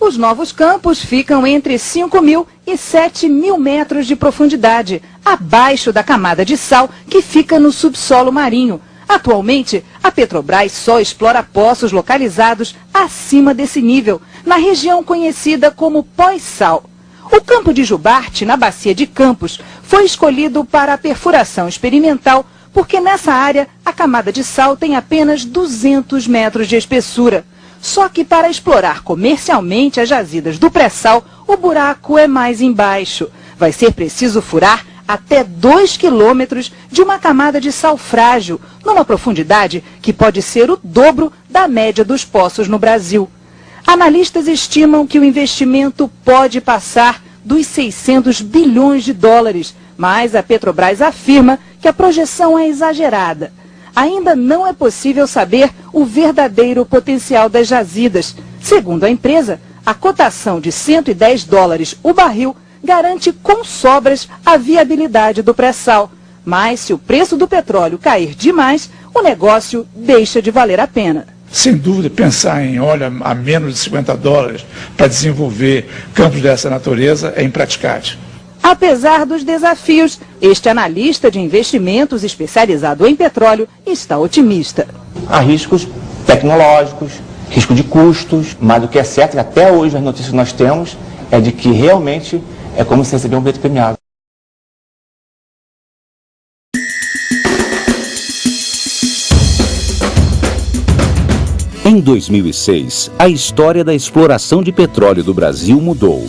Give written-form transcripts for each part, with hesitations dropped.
Os novos campos ficam entre 5.000 e 7.000 metros de profundidade, abaixo da camada de sal que fica no subsolo marinho. Atualmente, a Petrobras só explora poços localizados acima desse nível, na região conhecida como pós-sal. O campo de Jubarte, na bacia de Campos, foi escolhido para a perfuração experimental porque nessa área a camada de sal tem apenas 200 metros de espessura. Só que para explorar comercialmente as jazidas do pré-sal, o buraco é mais embaixo. Vai ser preciso furar até 2 quilômetros de uma camada de sal frágil, numa profundidade que pode ser o dobro da média dos poços no Brasil. Analistas estimam que o investimento pode passar dos 600 bilhões de dólares, mas a Petrobras afirma que a projeção é exagerada. Ainda não é possível saber o verdadeiro potencial das jazidas. Segundo a empresa, a cotação de $110 o barril garante com sobras a viabilidade do pré-sal. Mas se o preço do petróleo cair demais, o negócio deixa de valer a pena. Sem dúvida, pensar em óleo a menos de $50 para desenvolver campos dessa natureza é impraticável. Apesar dos desafios, este analista de investimentos especializado em petróleo está otimista. Há riscos tecnológicos, risco de custos, mas o que é certo, que até hoje as notícias que nós temos é de que realmente é como se receber um bilhete premiado. Em 2006, a história da exploração de petróleo do Brasil mudou.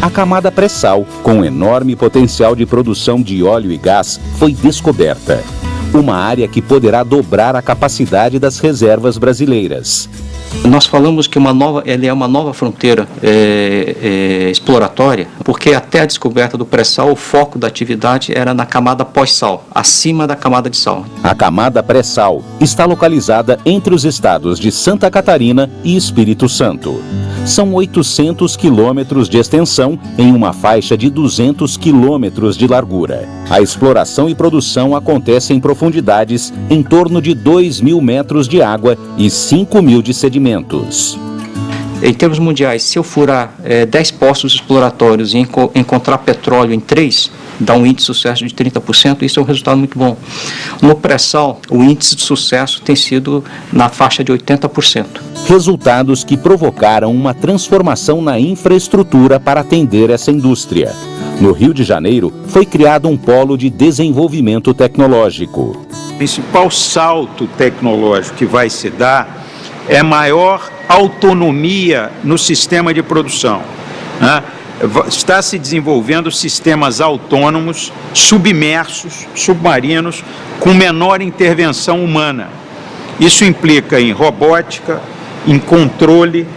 A camada pré-sal, com enorme potencial de produção de óleo e gás, foi descoberta. Uma área que poderá dobrar a capacidade das reservas brasileiras. Nós falamos que ela é uma nova fronteira exploratória, porque até a descoberta do pré-sal, o foco da atividade era na camada pós-sal, acima da camada de sal. A camada pré-sal está localizada entre os estados de Santa Catarina e Espírito Santo. São 800 quilômetros de extensão em uma faixa de 200 quilômetros de largura. A exploração e produção acontece em profundidades em torno de 2.000 metros de água e 5.000 de sedimentos. Em termos mundiais, se eu furar 10 poços exploratórios e encontrar petróleo em 3, dá um índice de sucesso de 30%, isso é um resultado muito bom. No pré-sal, o índice de sucesso tem sido na faixa de 80%. Resultados que provocaram uma transformação na infraestrutura para atender essa indústria. No Rio de Janeiro, foi criado um polo de desenvolvimento tecnológico. O principal salto tecnológico que vai se dar é maior autonomia no sistema de produção, né? Está se desenvolvendo sistemas autônomos, submersos, submarinos, com menor intervenção humana. Isso implica em robótica, em controle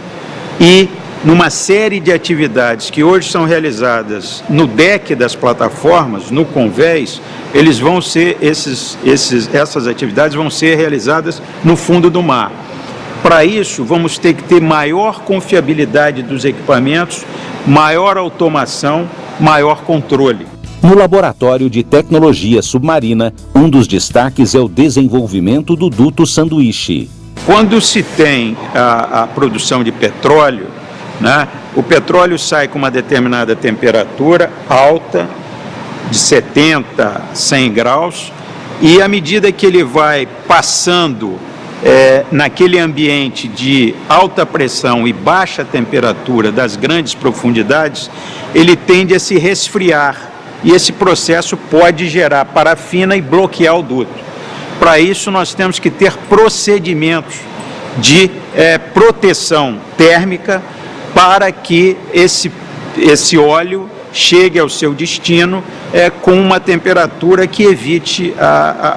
e numa série de atividades que hoje são realizadas no deck das plataformas, no convés, essas atividades vão ser realizadas no fundo do mar. Para isso, vamos ter que ter maior confiabilidade dos equipamentos, maior automação, maior controle. No Laboratório de Tecnologia Submarina, um dos destaques é o desenvolvimento do duto sanduíche. Quando se tem a produção de petróleo, né, o petróleo sai com uma determinada temperatura alta, de 70 a 100 graus, e à medida que ele vai passando naquele ambiente de alta pressão e baixa temperatura das grandes profundidades, ele tende a se resfriar e esse processo pode gerar parafina e bloquear o duto. Para isso nós temos que ter procedimentos de proteção térmica para que esse óleo chegue ao seu destino com uma temperatura que evite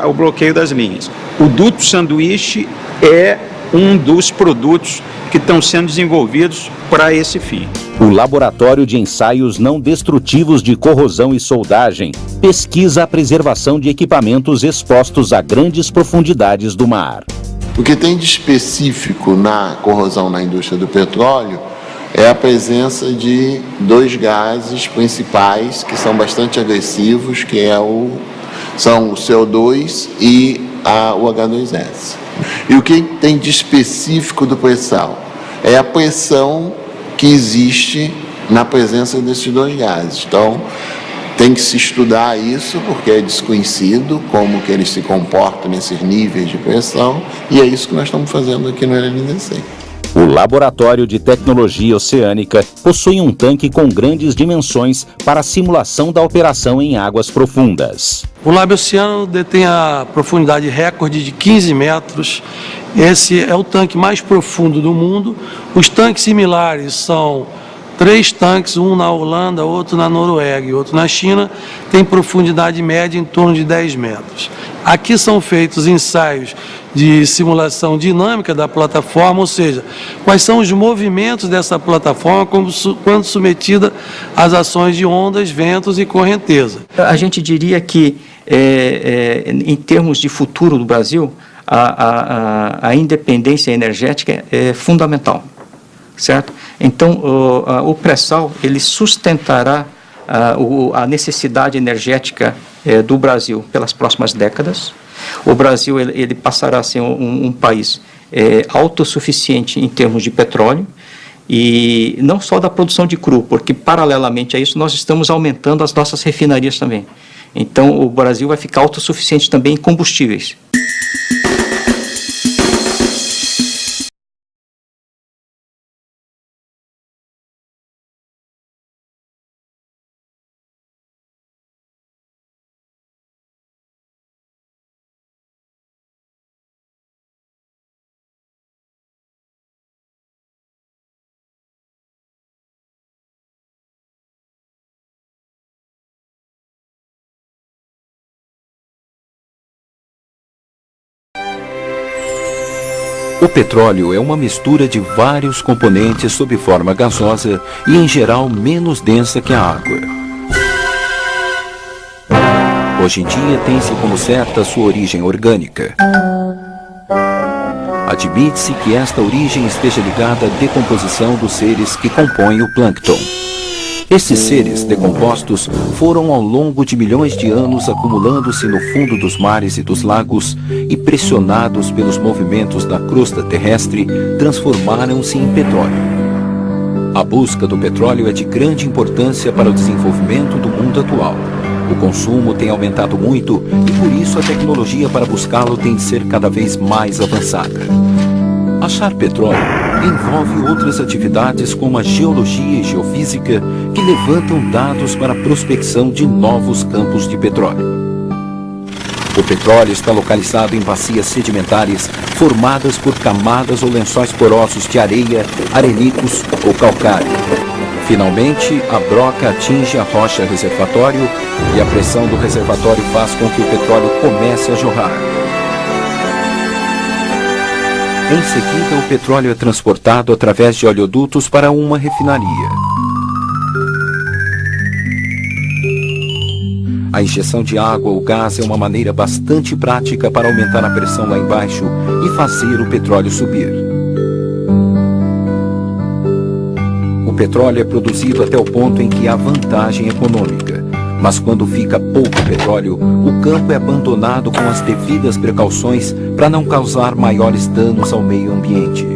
o bloqueio das linhas. O duto sanduíche é um dos produtos que estão sendo desenvolvidos para esse fim. O Laboratório de Ensaios Não Destrutivos de Corrosão e Soldagem pesquisa a preservação de equipamentos expostos a grandes profundidades do mar. O que tem de específico na corrosão na indústria do petróleo é a presença de dois gases principais que são bastante agressivos, que são o CO2 e o H2S. E o que tem de específico do pré-sal é a pressão que existe na presença desses dois gases. Então, tem que se estudar isso, porque é desconhecido como que eles se comportam nesses níveis de pressão, e é isso que nós estamos fazendo aqui no LNDC. O Laboratório de Tecnologia Oceânica possui um tanque com grandes dimensões para a simulação da operação em águas profundas. O Lab Oceano detém a profundidade recorde de 15 metros. Esse é o tanque mais profundo do mundo. Os tanques similares são 3 tanques, um na Holanda, outro na Noruega e outro na China, tem profundidade média em torno de 10 metros. Aqui são feitos ensaios de simulação dinâmica da plataforma, ou seja, quais são os movimentos dessa plataforma quando submetida às ações de ondas, ventos e correnteza. A gente diria que, em termos de futuro do Brasil, a independência energética é fundamental, certo? Então, o pré-sal, ele sustentará a necessidade energética do Brasil pelas próximas décadas. O Brasil ele passará a ser um país autossuficiente em termos de petróleo, e não só da produção de cru, porque paralelamente a isso nós estamos aumentando as nossas refinarias também. Então, o Brasil vai ficar autossuficiente também em combustíveis. O petróleo é uma mistura de vários componentes sob forma gasosa e, em geral, menos densa que a água. Hoje em dia, tem-se como certa sua origem orgânica. Admite-se que esta origem esteja ligada à decomposição dos seres que compõem o plâncton. Esses seres decompostos foram ao longo de milhões de anos acumulando-se no fundo dos mares e dos lagos e, pressionados pelos movimentos da crosta terrestre, transformaram-se em petróleo. A busca do petróleo é de grande importância para o desenvolvimento do mundo atual. O consumo tem aumentado muito e por isso a tecnologia para buscá-lo tem de ser cada vez mais avançada. Achar petróleo envolve outras atividades como a geologia e geofísica que levantam dados para a prospecção de novos campos de petróleo. O petróleo está localizado em bacias sedimentares formadas por camadas ou lençóis porosos de areia, arenitos ou calcário. Finalmente, a broca atinge a rocha reservatório e a pressão do reservatório faz com que o petróleo comece a jorrar. Em seguida, o petróleo é transportado através de oleodutos para uma refinaria. A injeção de água ou gás é uma maneira bastante prática para aumentar a pressão lá embaixo e fazer o petróleo subir. O petróleo é produzido até o ponto em que há vantagem econômica. Mas quando fica pouco petróleo, o campo é abandonado com as devidas precauções para não causar maiores danos ao meio ambiente.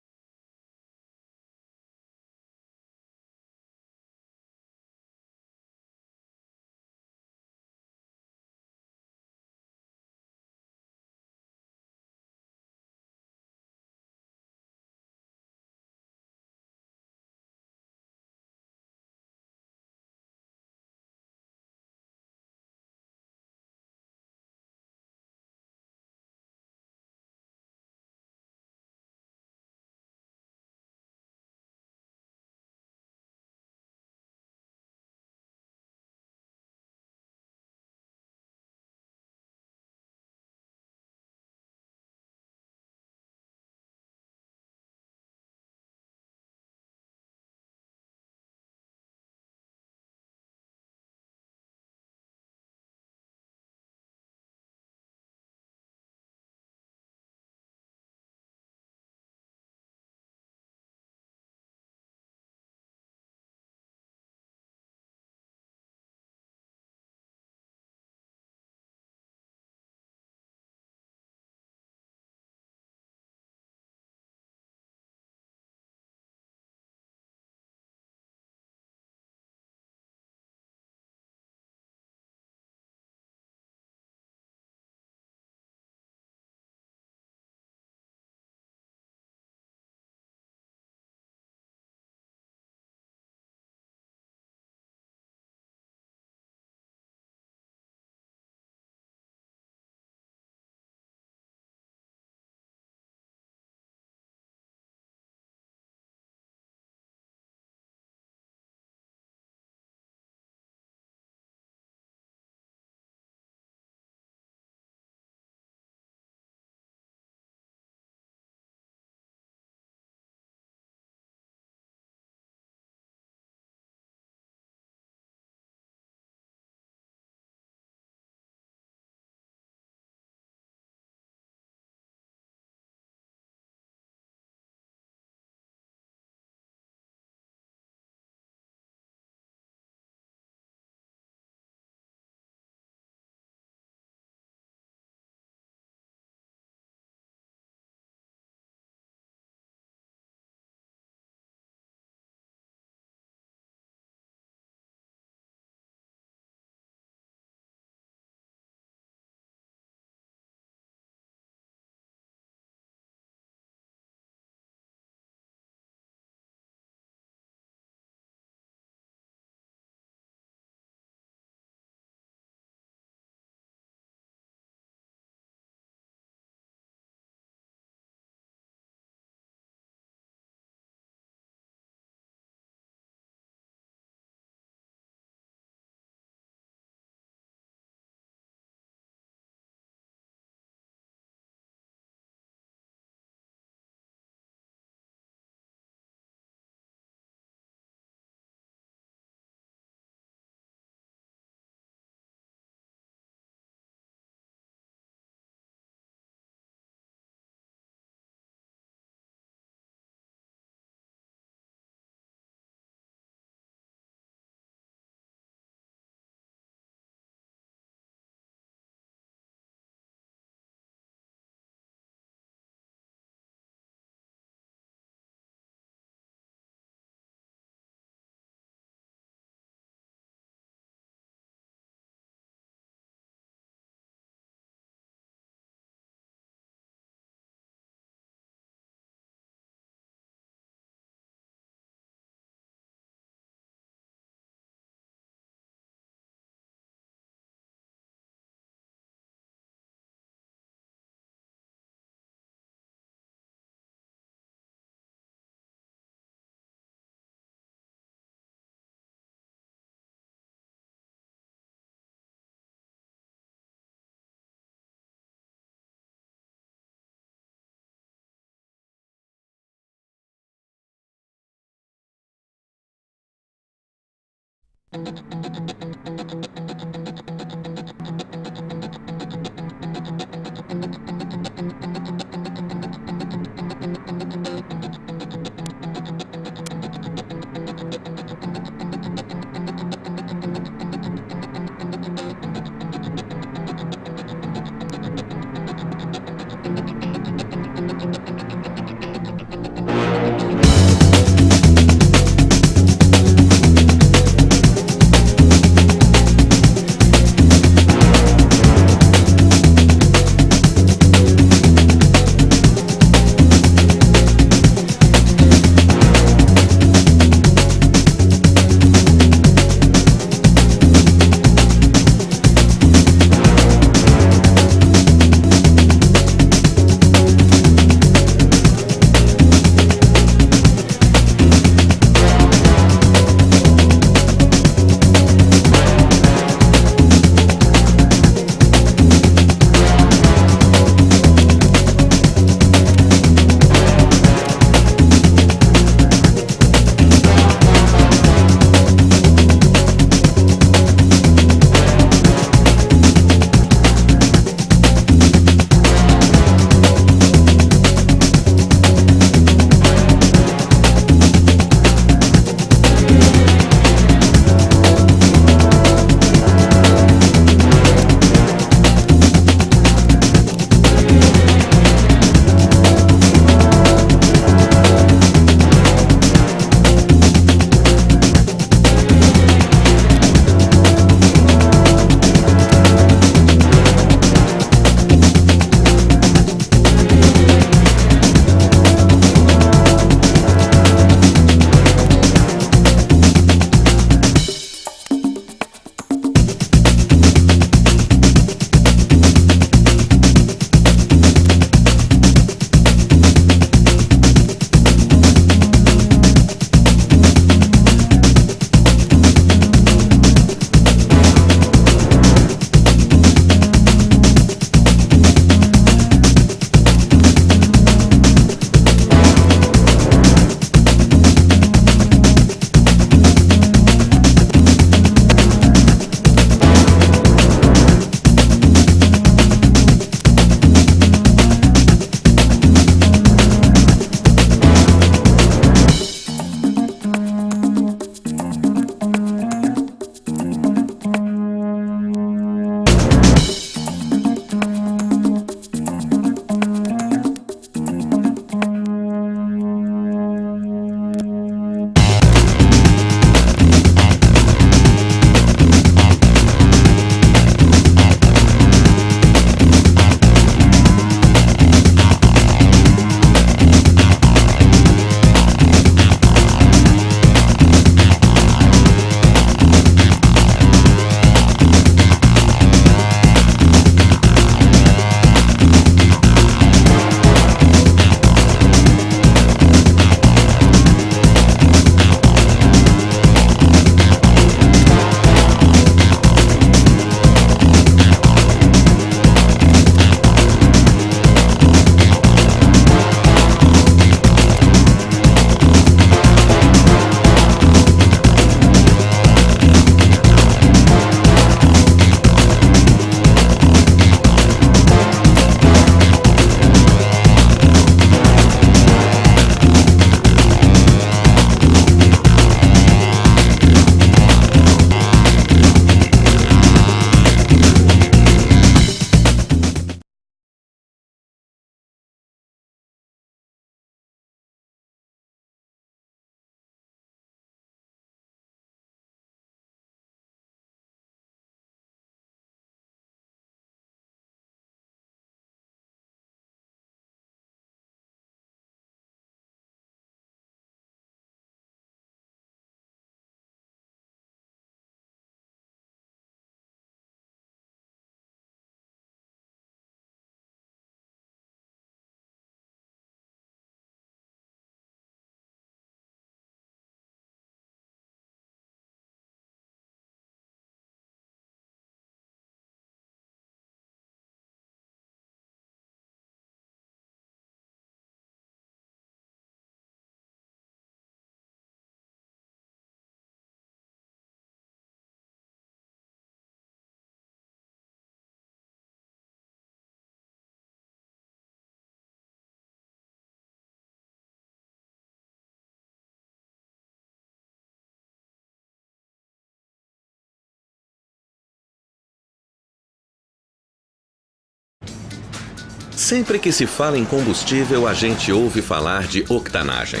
Sempre que se fala em combustível, a gente ouve falar de octanagem.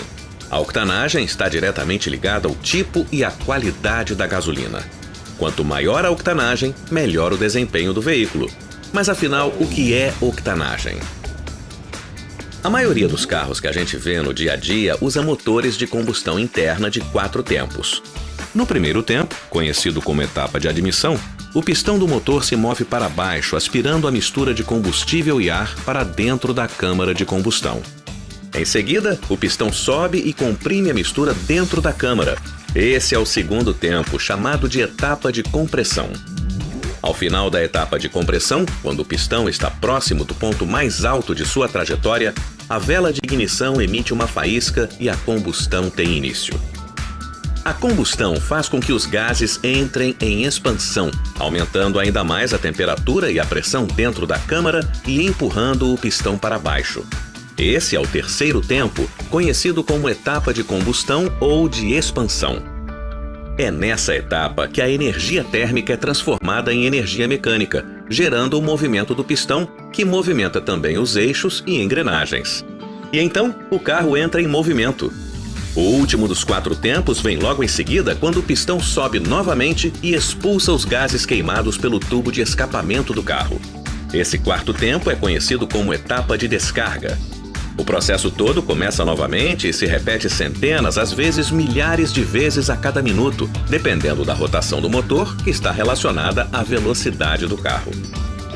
A octanagem está diretamente ligada ao tipo e à qualidade da gasolina. Quanto maior a octanagem, melhor o desempenho do veículo. Mas afinal, o que é octanagem? A maioria dos carros que a gente vê no dia a dia usa motores de combustão interna de 4 tempos. No primeiro tempo, conhecido como etapa de admissão, o pistão do motor se move para baixo, aspirando a mistura de combustível e ar para dentro da câmara de combustão. Em seguida, o pistão sobe e comprime a mistura dentro da câmara. Esse é o segundo tempo, chamado de etapa de compressão. Ao final da etapa de compressão, quando o pistão está próximo do ponto mais alto de sua trajetória, a vela de ignição emite uma faísca e a combustão tem início. A combustão faz com que os gases entrem em expansão, aumentando ainda mais a temperatura e a pressão dentro da câmara e empurrando o pistão para baixo. Esse é o terceiro tempo, conhecido como etapa de combustão ou de expansão. É nessa etapa que a energia térmica é transformada em energia mecânica, gerando o movimento do pistão, que movimenta também os eixos e engrenagens. E então, o carro entra em movimento. O último dos 4 tempos vem logo em seguida, quando o pistão sobe novamente e expulsa os gases queimados pelo tubo de escapamento do carro. Esse quarto tempo é conhecido como etapa de descarga. O processo todo começa novamente e se repete centenas, às vezes milhares de vezes a cada minuto, dependendo da rotação do motor, que está relacionada à velocidade do carro.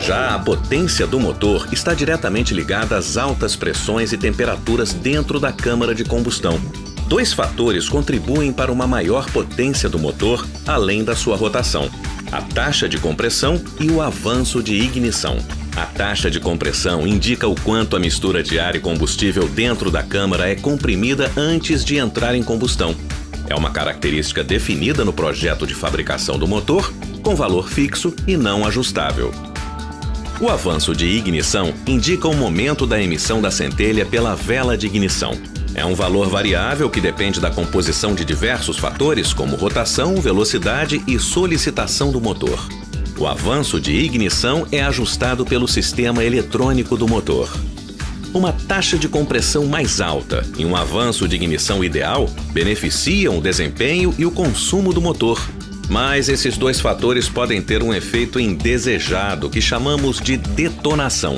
Já a potência do motor está diretamente ligada às altas pressões e temperaturas dentro da câmara de combustão. 2 fatores contribuem para uma maior potência do motor, além da sua rotação: a taxa de compressão e o avanço de ignição. A taxa de compressão indica o quanto a mistura de ar e combustível dentro da câmara é comprimida antes de entrar em combustão. É uma característica definida no projeto de fabricação do motor, com valor fixo e não ajustável. O avanço de ignição indica o momento da emissão da centelha pela vela de ignição. É um valor variável que depende da composição de diversos fatores, como rotação, velocidade e solicitação do motor. O avanço de ignição é ajustado pelo sistema eletrônico do motor. Uma taxa de compressão mais alta e um avanço de ignição ideal beneficiam o desempenho e o consumo do motor. Mas esses 2 fatores podem ter um efeito indesejado que chamamos de detonação.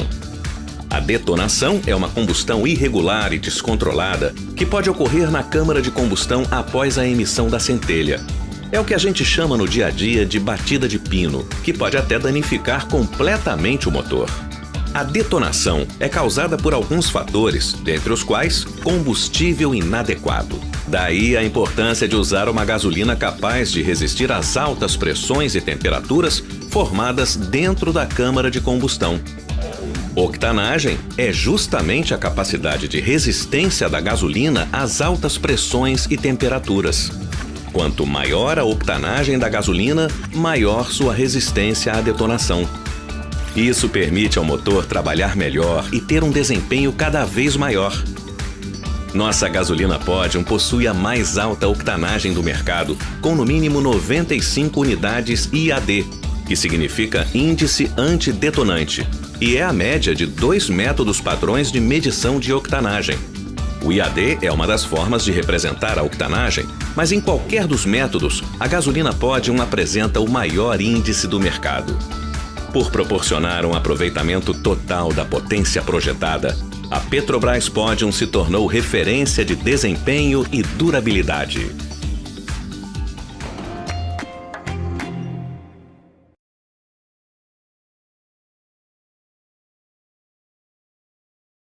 A detonação é uma combustão irregular e descontrolada que pode ocorrer na câmara de combustão após a emissão da centelha. É o que a gente chama no dia a dia de batida de pino, que pode até danificar completamente o motor. A detonação é causada por alguns fatores, dentre os quais combustível inadequado. Daí a importância de usar uma gasolina capaz de resistir às altas pressões e temperaturas formadas dentro da câmara de combustão. Octanagem é justamente a capacidade de resistência da gasolina às altas pressões e temperaturas. Quanto maior a octanagem da gasolina, maior sua resistência à detonação. Isso permite ao motor trabalhar melhor e ter um desempenho cada vez maior. Nossa gasolina Podium possui a mais alta octanagem do mercado, com no mínimo 95 unidades IAD, que significa Índice Antidetonante, e é a média de 2 métodos padrões de medição de octanagem. O IAD é uma das formas de representar a octanagem, mas em qualquer dos métodos, a gasolina Podium apresenta o maior índice do mercado. Por proporcionar um aproveitamento total da potência projetada, a Petrobras Podium se tornou referência de desempenho e durabilidade.